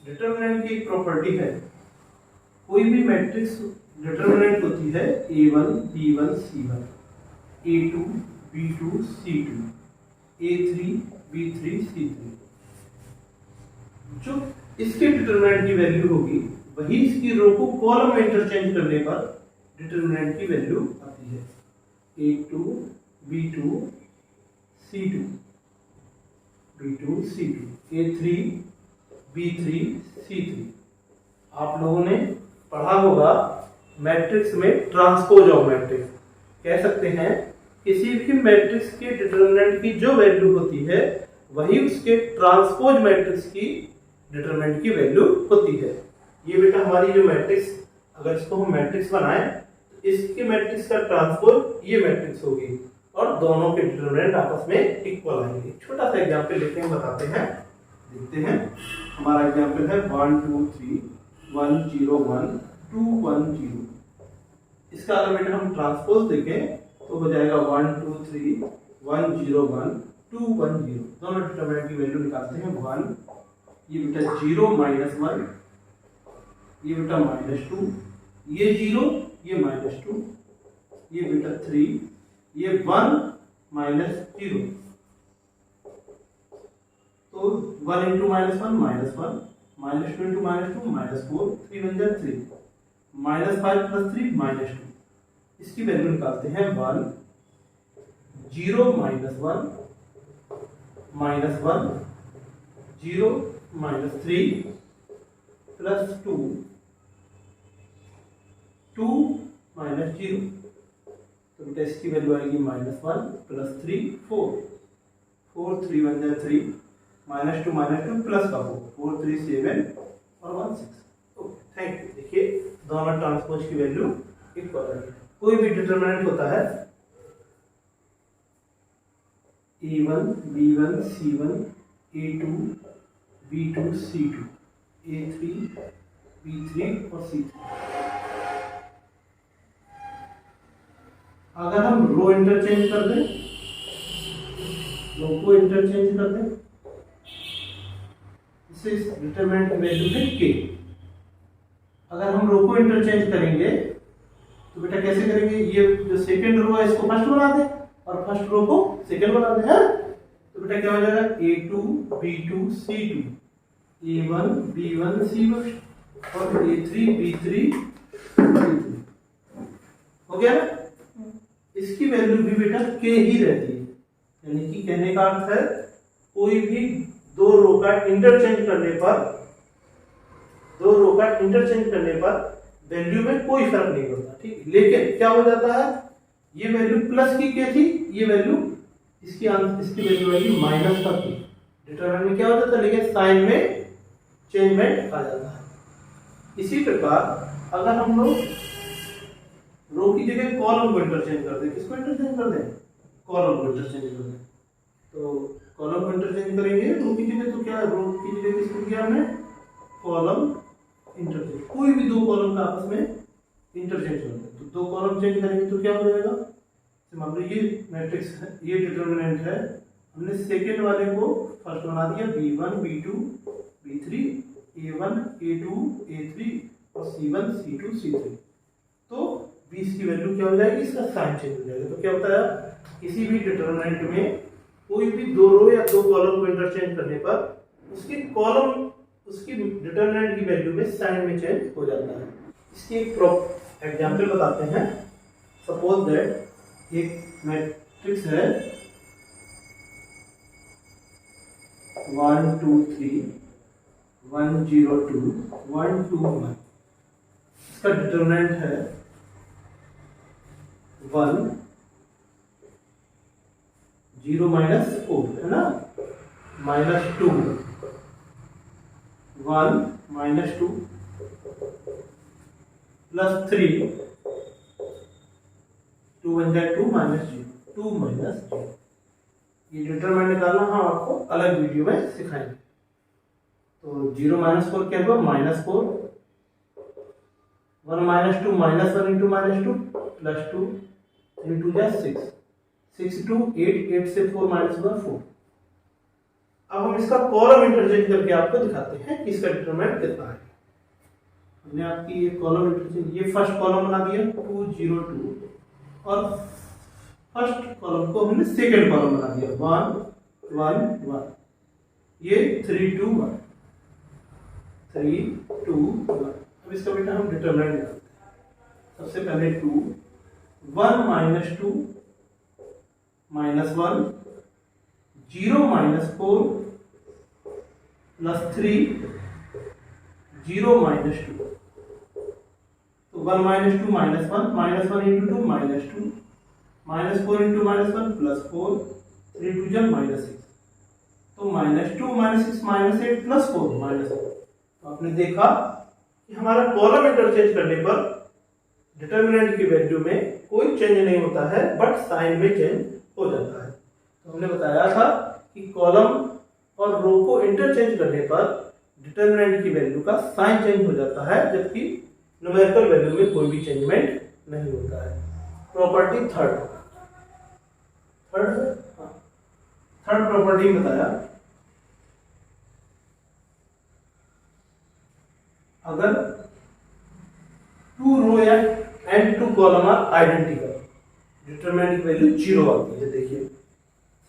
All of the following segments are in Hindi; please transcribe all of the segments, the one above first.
डिटरमिनेंट की एक प्रॉपर्टी है, कोई भी मैट्रिक्स डिटरमिनेंट होती है A1 B1 C1, A2 B2 C2, A3 B3 C3। जो इसके डिटरमिनेंट की वैल्यू होगी वही इसकी रो को कॉलम में इंटरचेंज करने पर डिटरमिनेंट की वैल्यू आती है। A2 B2 C2, B2 C2, A3 B3 C3। आप लोगों ने पढ़ा होगा मैट्रिक्स में ट्रांसपोज ऑफ मैट्रिक्स, कह सकते हैं किसी भी मैट्रिक्स के डिटरमिनेंट की जो वैल्यू होती है वही उसके ट्रांसपोज मैट्रिक्स की डिटरमिनेंट की वैल्यू होती है। ये बेटा हमारी जो मैट्रिक्स, अगर इसको हम मैट्रिक्स बनाएं तो इसके मैट्रिक्स का ट्रांसपोज ये मैट्रिक्स होगी और दोनों के डिटरमिनेंट आपस में इक्वल आएंगे। छोटा सा एग्जांपल लेते हैं, बताते हैं, देखते हैं। हमारा एग्जांपल है 1 2 3 1 0 1 2 1 0। इसका अगर बेटा हम ट्रांसपोज देखें तो हो जाएगा 1 2 3 1 0 1 2 1 0। दोनों डिटरमिनेंट की वैल्यू निकालते हैं 1, ये बेटा 0 -1, ये बेटा -2, ये 0 ये -2, ये बेटा 3, ये 1 -0। तो 1 × -1 -1, -2 × -2 -4, 3 1 जा 3, -5 + 3 -2। इसकी वैल्यू निकालते हैं 1 0 -1 -1 0 -3 + 2 2 -0। तो बेटा इसकी वैल्यू आएगी -1 + 3 4 4 3 1 जा 3 -2 -2 प्लस का 4 3 7 और 1 6। Okay, thank you. देखिए दोनों ट्रांसपोज की वैल्यू इक्वल है। कोई भी डिटरमिनेंट होता है A1 B1 C1, A2 B2 C2, A3 B3 और C3। अगर हम रो इंटरचेंज कर दें, रो को इंटरचेंज कर दें, इससे इस डिटरमिनेंट की वैल्यू है K। अगर हम रो को इंटरचेंज करेंगे तो बेटा कैसे करेंगे, ये जो सेकंड रो है इसको फर्स्ट बना दें और फर्स्ट रो को सेकंड बना दें, है? तो बेटा क्या हो जाएगा A2 B2 C2, A1 B1 C1 और A3 B3 C3। हो गया ना? इसकी वैल्यू भी बेटा K ही रहती है। यानी कि कहने का अर्थ है कोई भी दो रो का इंटरचेंज करने पर वैल्यू में कोई फर्क नहीं होता, ठीक। लेकिन क्या हो जाता है, ये वैल्यू प्लस की K थी, ये वैल्यू इसकी वैल्यू आएगी माइनस का K। डिटरमिनेंट में क्या हो जाता है, लेकिन साइन में चेंजमेंट आ जाता है। इसी प्रकार अगर हम लोग रो की जगह कॉलम को इंटरचेंज कर दें, किसको इंटरचेंज कर दें, कॉलम को इंटरचेंज कर दें, तो कॉलम को इंटरचेंज करेंगे रो की जगह, तो क्या रो की जगह किसको किया हमने, कॉलम इंटरचेंज। कोई भी दो कॉलम का आपस में इंटरचेंज करते हैं तो दो कॉलम चेंज करेंगे तो क्या हो जाएगा, मान लो ये मैट्रिक्स है, ये डिटरमिनेंट है, हमने सेकंड वाले को फर्स्ट बना दिया B1 B2 B3, A1 A2 A3 और C1 C2 C3। तो 20 की वैल्यू क्या हो जाएगी, इसका साइन चेंज हो जाएगा। तो क्या होता है, किसी भी डिटरमिनेंट में कोई भी दो रो या दो कॉलम को इंटरचेंज करने पर उसकी डिटरमिनेंट की वैल्यू में साइन में चेंज हो जाता है। इसकी एक एग्जांपल बताते हैं। सपोज दैट एक मैट्रिक्स है 1 2 3 1 0 2 1 2 1। इसका डिटरमिनेंट है 1 0 -4, है ना, -2 1 -2 +3 2 1 जा 2 -0 2 -0। ये डिटरमिनेंट निकालना हम आपको अलग वीडियो में सिखाएंगे। तो 0 -4 क्या हुआ, -4, 1 -2 -1 × -2 +2 3 2 जा 6 6 2 8 8 से 4 -1 4। अब हम इसका कॉलम इंटरचेंज करके आपको दिखाते हैं कि इसका डिटरमिनेंट कितना है। हमने आपकी ये कॉलम इंटरचेंज, ये फर्स्ट कॉलम बना दिया 2 0 2 और फर्स्ट कॉलम को हमने सेकंड कॉलम बना दिया 1 1 1, ये 3 2 1 3 2 1। अब इसका बेटा हम डिटरमिनेंट निकालते हैं। सबसे पहले 2 1 minus 2 minus 1 0 minus 4 plus 3 0 minus 2। तो 1 minus 2 minus 1 into 2 minus 2 minus 4 into minus 1 plus 4 3 2 जा माइनस 6। तो minus 2 minus 6 minus 8 plus 4 minus 4। तो आपने देखा कि हमारा कॉलम इंटरचेंज करने पर डिटरमिनेंट की वैल्यू में कोई चेंज नहीं होता है, बट साइन में चेंज हो जाता है। तो हमने बताया था कि कॉलम और रो को इंटरचेंज करने पर डिटरमिनेंट की वैल्यू का साइन चेंज हो जाता है, जबकि न्यूमेरिकल वैल्यू में कोई भी चेंजमेंट नहीं होता है। प्रॉपर्टी थर्ड प्रॉपर्टी बताया, अगर टू रो या and two column are identical, determinant की वैल्यू 0 आती है। देखिए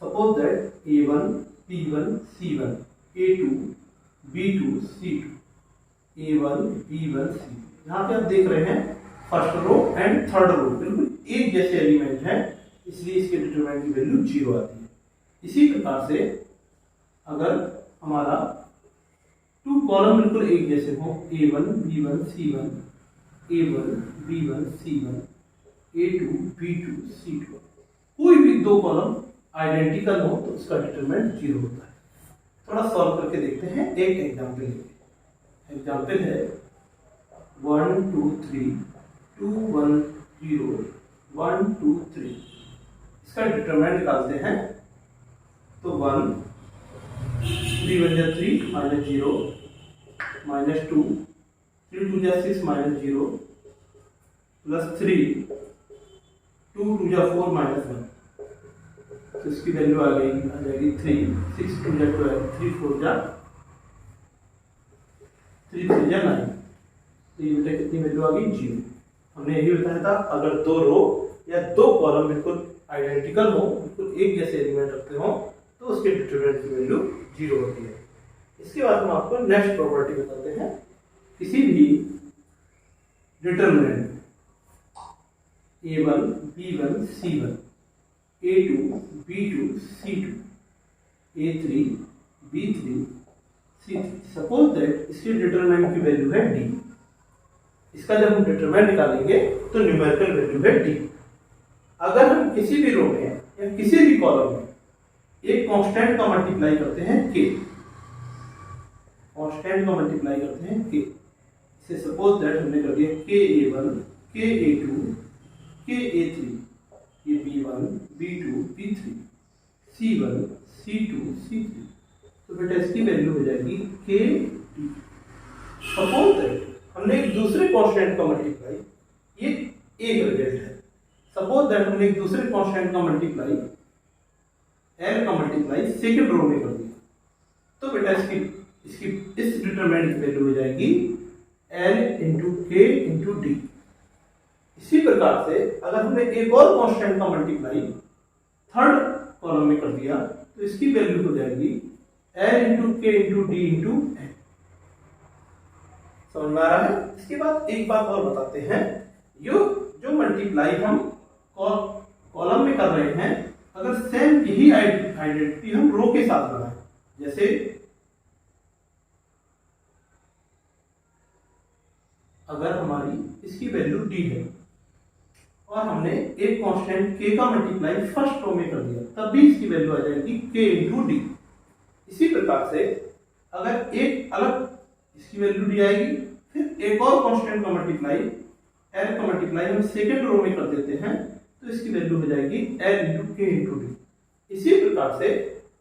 suppose that A1 B1 C1 A2 B2 C2 A1 B1 C2। यहाँ पे आप देख रहे हैं first row and third row बिल्कुल एक जैसे एलिमेंट हैं, इसलिए इसके डिटरमिनेंट की वैल्यू 0 आती है। इसी प्रकार से अगर हमारा टू कॉलम बिल्कुल एक जैसे हो A1 B1 C1 A1 B1 C1 A2 B2 C2, कोई भी दो कॉलम आइडेंटिकल हो तो उसका डिटरमिनेंट 0 होता है। थोड़ा सॉल्व करके देखते हैं एक एग्जांपल लेके। एग्जांपल है 1 2 3 2 1 0 1 2 3। इसका डिटरमिनेंट निकालते हैं। तो 1 3 1 जा 3 माइनस 0 माइनस 2 3 2 जा 6 माइनस 0 प्लस 3 2 2 जा 4 माइनस 1। तो इसकी वैल्यू आ जाएगी 3 6 2 जा 12 3 4 जा 3 3 जा 9। तो ये बेटा कितनी वैल्यू आ गई 0। हमने यही बताया था अगर दो रो या दो कॉलम बिल्कुल आइडेंटिकल हो, बिल्कुल एक जैसे एलिमेंट रखते हो, तो उसके डिटरमिनेंट की वैल्यू 0 होती है। इसके बाद हम आपको नेक्स्ट प्रॉपर्टी बताते हैं। किसी भी determinant A1 B1 C1 A2 B2 C2 A3 B3 C3, suppose that इसके डिटरमिनेंट की वैल्यू है D। इसका जब हम डिटरमिनेंट निकालेंगे तो न्यूमेरिकल वैल्यू है D। अगर हम किसी भी रो में या किसी भी कॉलम में एक कांस्टेंट का मल्टीप्लाई करते हैं K, कांस्टेंट का मल्टीप्लाई करते हैं K से, सपोज दैट हमने कर दिया KA1 KA2 KA3, ये B1 B2 B3 C1 C2 C3। तो बेटा इसकी वैल्यू हो जाएगी KD। सपोज दैट हमने एक दूसरे कांस्टेंट का मल्टीप्लाई, ये एक रिजल्ट है, सपोज दैट हमने एक दूसरे कांस्टेंट का मल्टीप्लाई L का मल्टीप्लाई सेकंड रो में कर दिया, तो बेटा इसकी इस डिटरमिनेंट की वैल्यू हो जाएगी L into K into D। इसी प्रकार से अगर हमने एक और कांस्टेंट का मल्टीप्लाई थर्ड कॉलम में कर दिया तो इसकी वैल्यू हो जाएगी L into K into D into N। समझ में आ रहा है? इसके बाद एक बात और बताते हैं, जो मल्टीप्लाई हम कॉलम में कर रहे हैं, अगर सेम यही आइडेंटिटी हम रो के साथ बनाए, जैसे अगर हमारी इसकी वैल्यू D है और हमने एक कांस्टेंट K का मल्टीप्लाई फर्स्ट रो में कर दिया, तब भी इसकी वैल्यू आ जाएगी K इंटू D। इसी प्रकार से अगर एक अलग इसकी वैल्यू D आएगी, फिर एक और कांस्टेंट का मल्टीप्लाई L का मल्टीप्लाई हम सेकंड रो में कर देते हैं, तो इसकी वैल्यू हो जाएगी L into K into D। इसी प्रकार से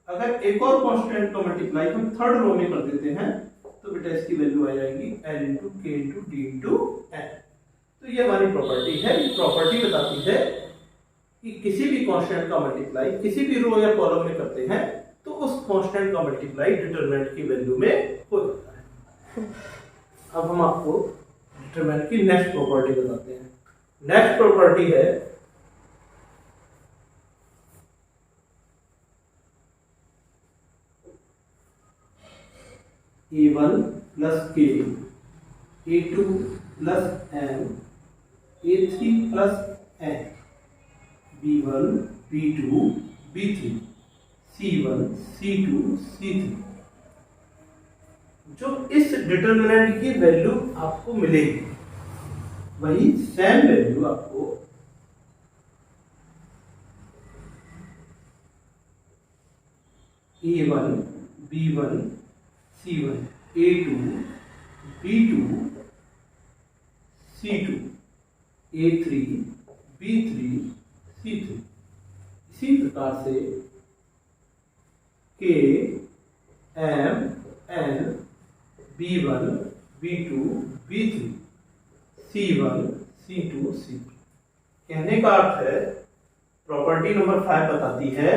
अगर एक और कांस्टेंट का मल्टीप्लाई हम थर्ड रो में कर देते हैं, तो बेटा इसकी वैल्यू आ जाएगी L into K into D into N। तो ये हमारी प्रॉपर्टी है। ये प्रॉपर्टी बताती है कि किसी भी कांस्टेंट का मल्टीप्लाई किसी भी रो या कॉलम में करते हैं तो तो उस कांस्टेंट का मल्टीप्लाई डिटरमिनेंट की वैल्यू में हो जाता है। अब हम आपको डिटरमिनेंट की नेक्स्ट प्रॉपर्टी बताते हैं। नेक्स्ट प्रॉपर्टी है A1 plus K, A2 plus M, A3 plus N, B1, B2, B3, C1, C2, C3। जो इस डिटरमिनेंट की वैल्यू आपको मिलेगी वही सेम वैल्यू आपको A1, B1, C1, A2, B2, C2, A3, B3, C3। इसी प्रकार से K, M, N, B1, B2, B3, C1, C2, C3। कहने का अर्थ है प्रॉपर्टी नंबर 5 बताती है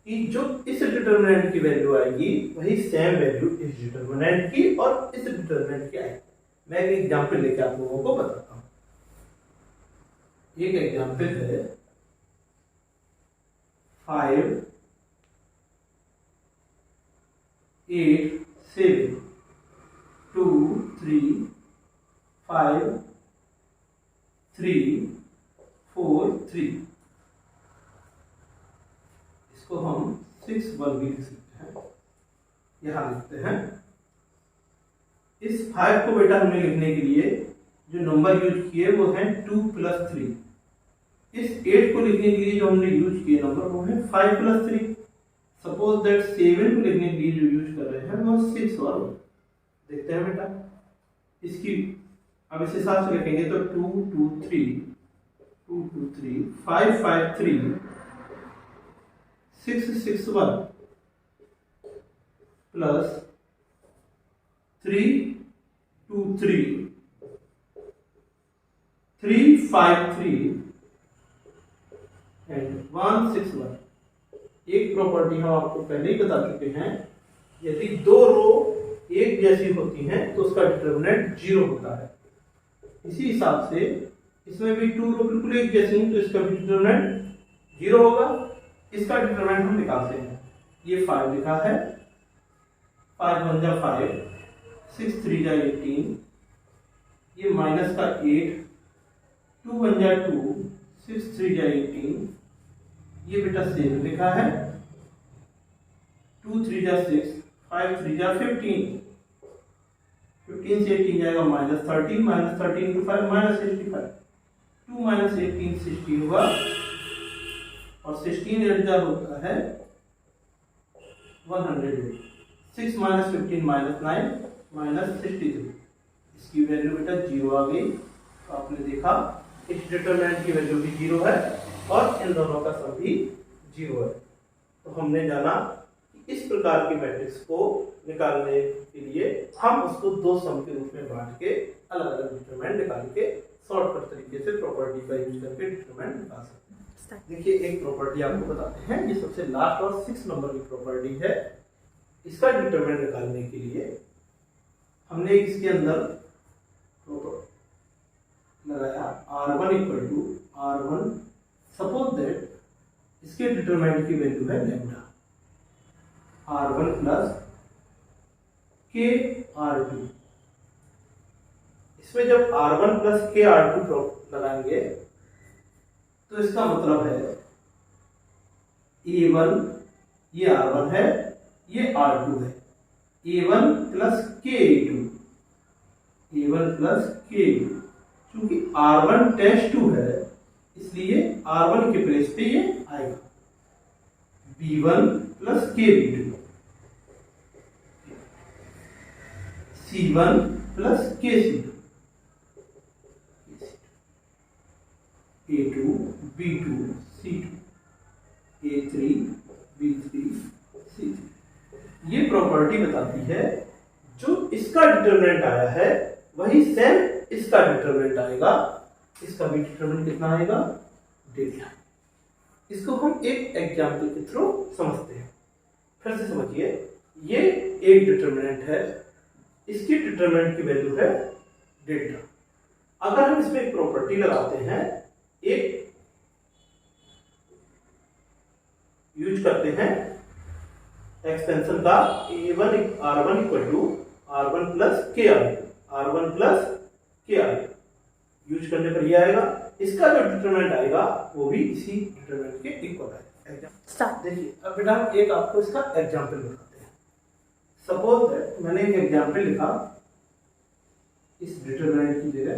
कि जो इस डिटरमिनेंट की वैल्यू आएगी वही सेम वैल्यू इस डिटरमिनेंट की और इस डिटरमिनेंट की आएगी। मैं एक एग्जांपल लेके आप लोगों को बताता हूं। एक एग्जांपल है 5, 8, 7, 2, 3, 5, 3, 4, 3। इसको हम 6, 1 भी लिख सकते हैं। यहां लिखते हैं। इस 5 को बेटा हमने लिखने के लिए जो नंबर यूज किए वो है 2 + 3। इस 8 को लिखने के लिए जो हमने यूज किए नंबर वो है 5 + 3। सपोज दैट 7 को लिखने के लिए जो यूज कर रहे हैं वो 6 और 1। देखते हैं बेटा इसकी अब इस हिसाब से लिखेंगे तो 2, 2, 3, 2, 2, 3, 5, 5, 3, 6, 6, 1 प्लस 3, 2, 3, 3, 5, 3 एंड 1, 6, 1। एक प्रॉपर्टी हम आपको पहले ही बता चुके हैं, यदि दो रो एक जैसी होती हैं तो उसका डिटरमिनेंट 0 होता है। इसी हिसाब से इसमें भी 2 रो बिल्कुल एक जैसी हैं तो इसका भी डिटरमिनेंट 0 होगा। इसका डिटरमिनेंट हम निकालते हैं। ये 5 लिखा है, 5 1 जा 5, 6 3 जा 18, ये माइनस का 8, 2 1 जा 2, 6 3 जा 18, ये बेटा 7 लिखा है, 2 3 जा 6, 5 3 जा 15, 15 से 18 जाएगा -13, -13 into 5 -65, 2 - 18 16 हुआ और 16 एट होता है 108, 6 - 15 -9 -63। इसकी वैल्यू बेटा 0 आ गई। तो आपने देखा इस डिटरमिनेंट की वैल्यू भी 0 है और इन दोनों का सम भी 0 है। तो हमने जाना कि इस प्रकार की मैट्रिक्स को निकालने के लिए हम उसको दो सम के रूप में बांट के अलग अलग डिटरमिनेंट निकाल के शॉर्टकट तरीके से प्रॉपर्टी का यूज करके डिटरमिनेंट निकाल सकते हैं। देखिए एक प्रॉपर्टी आपको बताते हैं, ये सबसे लास्ट और 6 नंबर की प्रॉपर्टी है। इसका डिटरमिनेंट निकालने के लिए हमने इसके अंदर लगाया R1 = R1। सपोज दैट इसके डिटरमिनेंट की वैल्यू है लैम्डा, R1 + K R2। इसमें जब R1 + K R2 लगाएंगे तो इसका मतलब है A1, ये R1 है, ये R2 है, A1 + K A2, A1 + K A2। क्योंकि R1 टेस्ट 2 है इसलिए R1 के प्लेस पे ये आएगा, B1 + K B2, C1 + K C2, A2 B2 C2, A3 B3 C3। ये प्रॉपर्टी बताती है जो इसका डिटरमिनेंट आया है वही सेम इसका डिटरमिनेंट आएगा। इसका भी डिटरमिनेंट कितना आएगा? डेल्टा। इसको हम एक एग्जांपल के थ्रू समझते हैं। फिर से समझिए, ये एक डिटरमिनेंट है, इसकी डिटरमिनेंट की वैल्यू है डेल्टा। अगर हम इसमें एक प्रॉपर्टी लगाते हैं, एक यूज करते हैं एक्सटेंशन का A1 R1 equal to R1 plus KI use करने पर ये आएगा, इसका जो डिटरमिनेंट आएगा वो भी इसी डिटरमिनेंट के इक्वल आएगा। देखिए अब बेटा हम एक आपको इसका एग्जांपल बताते हैं। सपोज दैट मैंने एक एग्जांपल लिखा इस डिटरमिनेंट की जगह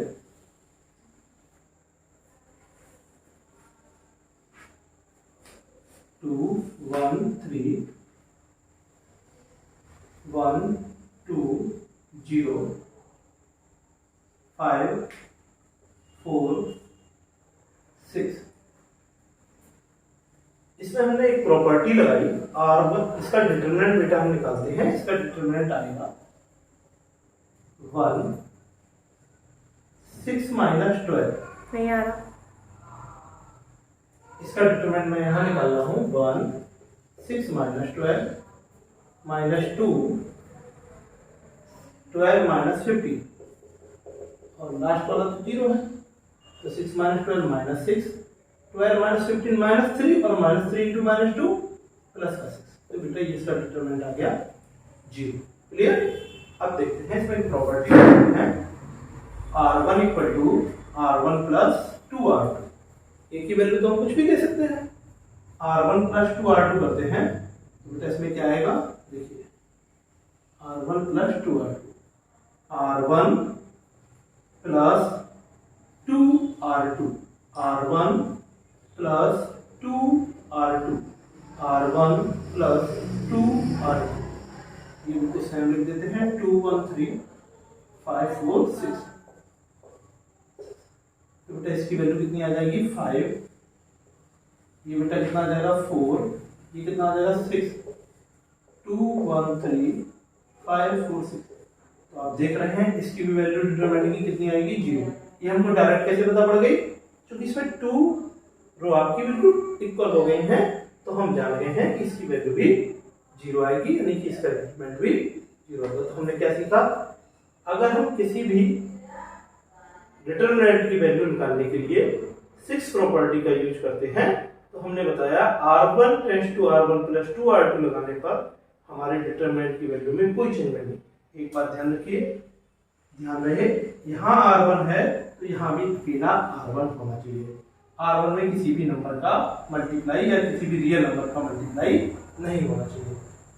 2 1 3 1 2 0 5 4 6। इसमें हमने एक प्रॉपर्टी लगाई R1, इसका डिटरमिनेंट बेटा हम निकालते हैं, इसका डिटरमिनेंट आएगा 1 6 माइनस 12 नहीं आ रहा। इसका डिटरमिनेंट मैं यहां निकाल रहा हूं 1 6 माइनस 12 माइनस 2 12 माइनस 50 और लास्ट वाला तो 0 है, तो 6 माइनस 12 माइनस 6, 12 माइनस 15 माइनस 3 और माइनस 3 इंटू माइनस 2 प्लस का 6। तो बेटा ये इसका डिटरमिनेंट आ गया 0। क्लियर। अब देखते हैं इसमें एक प्रॉपर्टी है R1 equal to R1 plus 2R2। एक ही वैल्यू तो हम कुछ भी दे सकते हैं, R1 प्लस 2R2 करते हैं तो बेटा इसमें क्या आएगा, देखिए R1 plus 2R2, R1 plus 2R2, R1 plus 2R2, R1 plus 2R2। ये बिल्कुल सेम लिख देते हैं 2 1 3 5 4 6। तो बेटा इसकी वैल्यू कितनी आ जाएगी 5, ये बेटा कितना आ जाएगा 4, ये कितना आ जाएगा 6, 2 1 3 5 4 6। तो आप देख रहे हैं इसकी भी वैल्यू डिटरमिनेंट की कितनी आएगी 0। ये हमको डायरेक्ट कैसे पता पड़ गई, क्योंकि इसमें 2 रो आपकी बिल्कुल इक्वल हो गई हैं, तो हम जान गए हैं कि इसकी वैल्यू भी 0 आएगी, यानी कि इसका डिटरमिनेंट भी 0 होगा। तो हमने क्या सीखा, अगर हम किसी भी डिटरमिनेंट की वैल्यू निकालने के लिए 6 प्रॉपर्टी का यूज करते हैं, तो हमने बताया R1 tends to R1 plus 2R2 लगाने पर हमारे डिटरमिनेंट की वैल्यू में कोई चेंज नहीं। एक बात ध्यान रखिए, ध्यान रहे यहाँ R1 है तो यहाँ भी बिना R1 होना चाहिए। R1 में किसी भी नंबर का मल्टीप्लाई या किसी भी रियल नंबर का मल्टीप्लाई नहीं होना चाहिए।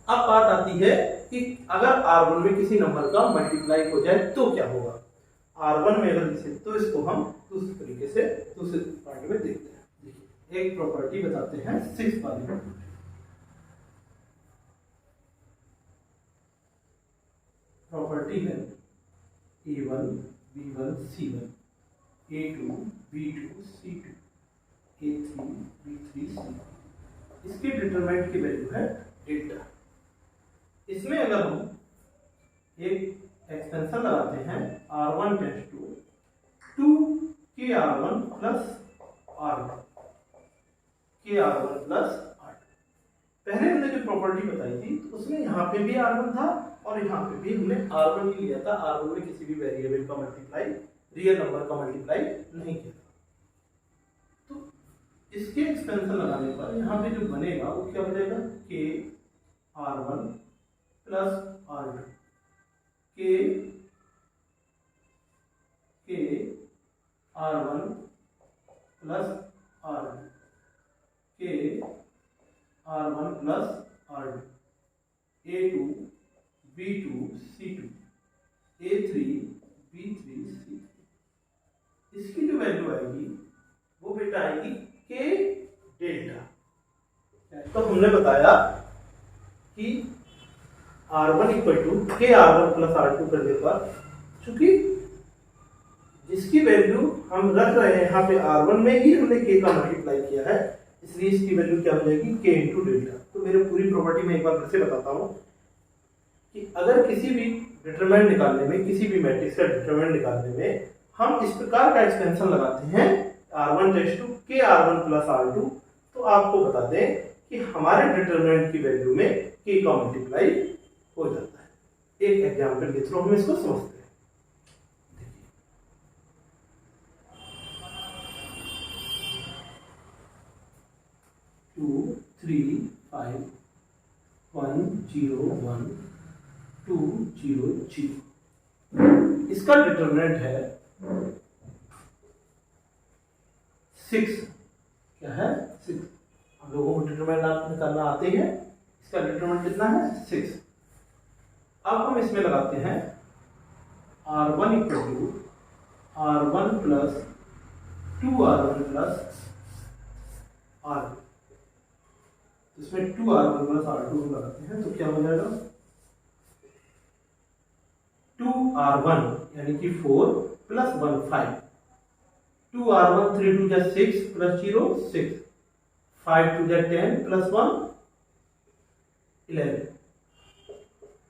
अब बात आती है कि अगर R1 में किसी नंबर का मल्टीप्लाई हो जाए तो क्या होगा। R1 में अगर किसी, तो इसको हम दूसरे तरीके से दूसरे पार्ट में देखते हैं। देखिए एक प्रॉपर्टी बताते हैं 6 वाली प्रॉपर्टी है A1 B1 C1 A2 B2 C2 A3 B3 C। इसकी डिटरमिनेंट की वैल्यू है डेल्टा। इसमें अगर हम एक एक्सटेंशन लगाते हैं R1 tends to 2KR1 plus R2, KR1 plus R2। पहले हमने जो प्रॉपर्टी बताई थी तो उसमें यहाँ पे भी R1 था और यहाँ पे भी हमने R1 ही लिया था। R1 में किसी भी वेरिएबल का मल्टीप्लाई, रियल नंबर का मल्टीप्लाई नहीं किया। तो इसके एक्सटेंशन लगाने पर यहाँ पे जो बनेगा वो क्या बनेगा, KR1 plus R2, KR1 plus R2, KR1 plus R2, A2 B2 C2 A3 B3 C3। इसकी जो वैल्यू आएगी वो बेटा आएगी K डेल्टा। तो हमने बताया कि R1 equal to KR1 plus R2 करने पर, चूंकि जिसकी वैल्यू हम रख रहे हैं यहाँ पे R1 में ही हमने K का मल्टीप्लाई किया है, इसलिए इसकी वैल्यू क्या हो जाएगी K इंटू डेल्टा। तो मेरे पूरी प्रॉपर्टी में एक बार फिर से बताता हूँ कि अगर किसी भी डिटरमिनेंट निकालने में, किसी भी मैट्रिक्स का डिटरमिनेंट निकालने में हम इस प्रकार का एक्सपेंशन लगाते हैं R1 tends to KR1 plus R2, तो आपको बता दें कि हमारे डिटरमिनेंट की वैल्यू में के का मल्टीप्लाई हो जाता है। एक एग्जाम्पल के थ्रू हम इसको समझते हैं। 2 3 5 1 0 1 2 0 0। इसका डिटरमिनेंट है 6। क्या है? 6। हम लोगों को डिटरमिनेंट निकालना आते हैं। इसका डिटरमिनेंट कितना है? 6। अब हम इसमें लगाते हैं R1 equal to R1 plus 2R1 plus R2। इसमें 2R1 प्लस R2 लगाते हैं तो क्या हो जाएगा? 2R1 यानी कि 4 प्लस 1 5। 2R1 3 2 6 plus 0 6। 5 2 10 प्लस 1 11।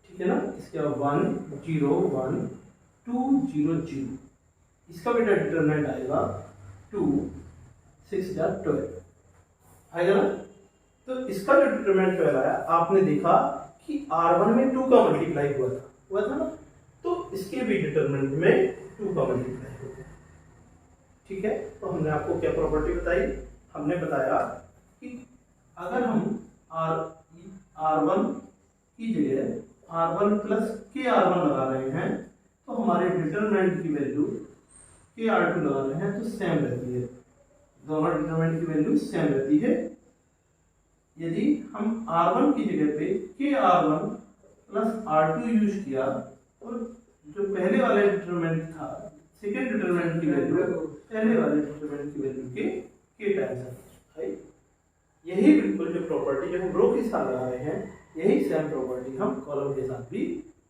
ठीक है ना? इसके बाद 1 0 1 2 0 0। इसका बेटा डिटरमिनेंट आएगा 2 6 12 आएगा ना? तो इसका जो डिटरमिनेंट 12 आया, आपने देखा कि R1 में 2 का मल्टीप्लाई हुआ था ना? तो इसके भी डिटरमिनेंट में 2 का मल्टीप्लाई हो गया। ठीक है? तो हमने आपको क्या प्रॉपर्टी बताई? हमने बताया कि अगर हम R1 की जगह R1 प्लस के R1 लगा रहे हैं तो हमारे डिटरमिनेंट की वैल्यू के R2 लगा रहे हैं तो सेम रहती है। दोनों डिटरमिनेंट की वैल्यू सेम रहती है। यदि हम R1 की जगह पे के R1 प्लस R2 यूज किया और जो पहले वाले डिटरमिनेंट था, सेकेंड डिटरमिनेंट की वैल्यू पहले वाले डिटरमिनेंट की वैल्यू के टाइम्स है। यही बिल्कुल जो प्रॉपर्टी जो हम रो के साथ लगा रहे हैं, यही सेम प्रॉपर्टी हम कॉलम के साथ भी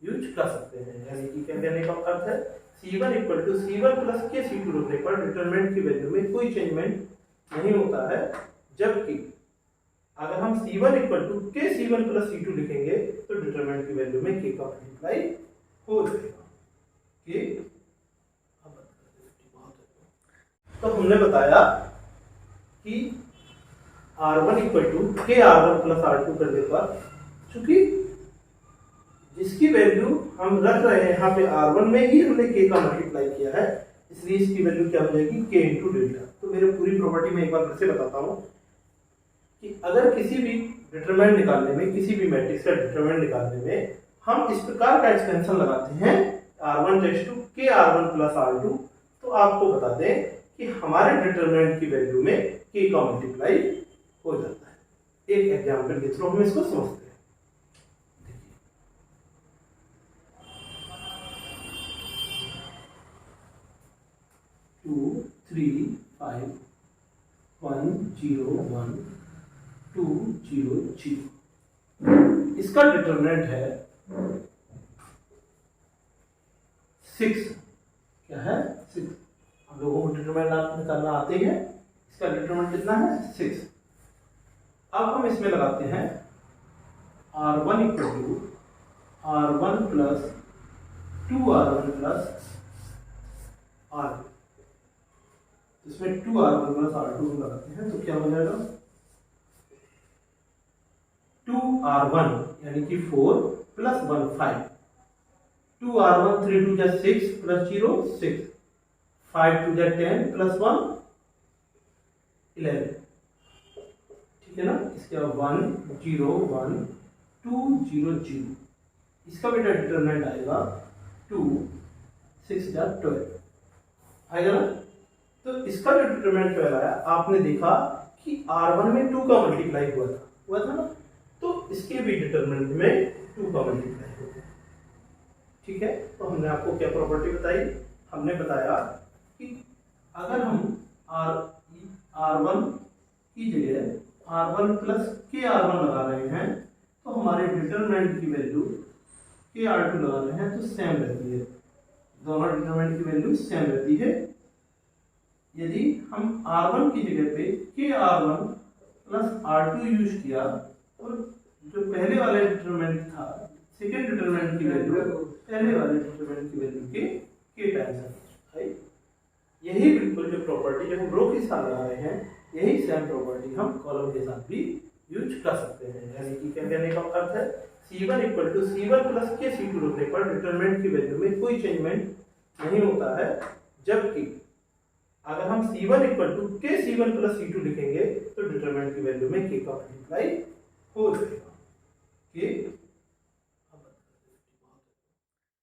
यूज कर सकते हैं। यानी कि क्या कहने का अर्थ है, C1 equal to C1 plus के C2 रखने पर डिटरमिनेंट की वैल्यू में कोई चेंजमेंट नहीं होता है। जबकि अगर हम C1 इक्वल टू के C1 प्लस C2 लिखेंगे तो डिटरमिनेंट की वैल्यू में के का मल्टीप्लाई हो जाएगा। तो हमने बताया कि R1 इक्वल टू के R1 प्लस R2 करने पर, चूंकि जिसकी वैल्यू हम रख रहे हैं यहाँ पे R1 में ही हमने के का मल्टीप्लाई किया है, इसलिए इसकी वैल्यू क्या हो जाएगी? के इंटू डेल्टा। तो मेरे पूरी प्रॉपर्टी में एक बार फिर से बताता हूँ कि अगर किसी भी डिटरमिनेंट निकालने में, किसी भी मैट्रिक्स का डिटरमिनेंट निकालने में हम इस प्रकार का एक्सपेंशन लगाते हैं R1 टेस्ट टू के R1 प्लस R2, तो आपको बता दें कि हमारे डिटरमिनेंट की वैल्यू में के का मल्टीप्लाई हो जाता है। एक एग्जाम्पल के थ्रू हम इसको समझते हैं। 2 3 5 1 0 1 2 0 0। इसका डिटरमिनेंट है 6। क्या है? 6। हम लोगों को डिटरमिनेंट निकालना आते हैं। इसका डिटरमिनेंट कितना है? 6। अब हम इसमें लगाते हैं R1 equal to R1 plus 2R1 plus R2। इसमें 2R1 प्लस R2 लगाते हैं तो क्या हो जाएगा? 2R1 यानी कि 4 प्लस 1 5। 2R1 3 2 6 plus 0 6। 5 2 10 प्लस 1 11। ठीक है ना? इसके बाद 1 0 1 2 0 0। इसका बेटा डिटरमिनेंट आएगा 2 6 12 आएगा ना? तो इसका जो डिटरमिनेंट 12 आया, आपने देखा कि R1 में 2 का मल्टीप्लाई हुआ था ना? तो इसके भी डिटरमिनेंट में 2 का मल्टीप्लाई हो गया। ठीक है? तो हमने आपको क्या प्रॉपर्टी बताई? हमने बताया कि अगर हम R1 की जगह R1 प्लस के R1 लगा रहे हैं तो हमारे डिटरमिनेंट की वैल्यू के R2 लगा रहे हैं तो सेम रहती है। दोनों डिटरमिनेंट की वैल्यू सेम रहती है। यदि हम R1 की जगह पे के R1 प्लस R2 यूज किया और जो पहले वाले डिटरमिनेंट था, सेकेंड डिटरमिनेंट की वैल्यू पहले वाले डिटरमिनेंट की वैल्यू के टाइम्स है। यही बिल्कुल जो प्रॉपर्टी जो हम रो के साथ लगा रहे हैं, यही सेम प्रॉपर्टी हम कॉलम के साथ भी यूज कर सकते हैं। यानी कि क्या कहने का अर्थ है, C1 equal to C1 plus के C2 रखने पर डिटरमिनेंट की वैल्यू में कोई चेंजमेंट नहीं होता है, जबकि अगर हम C1 इक्वल टू के C1 प्लस C2 लिखेंगे तो डिटरमिनेंट की वैल्यू में के का मल्टीप्लाई हो जाएगा।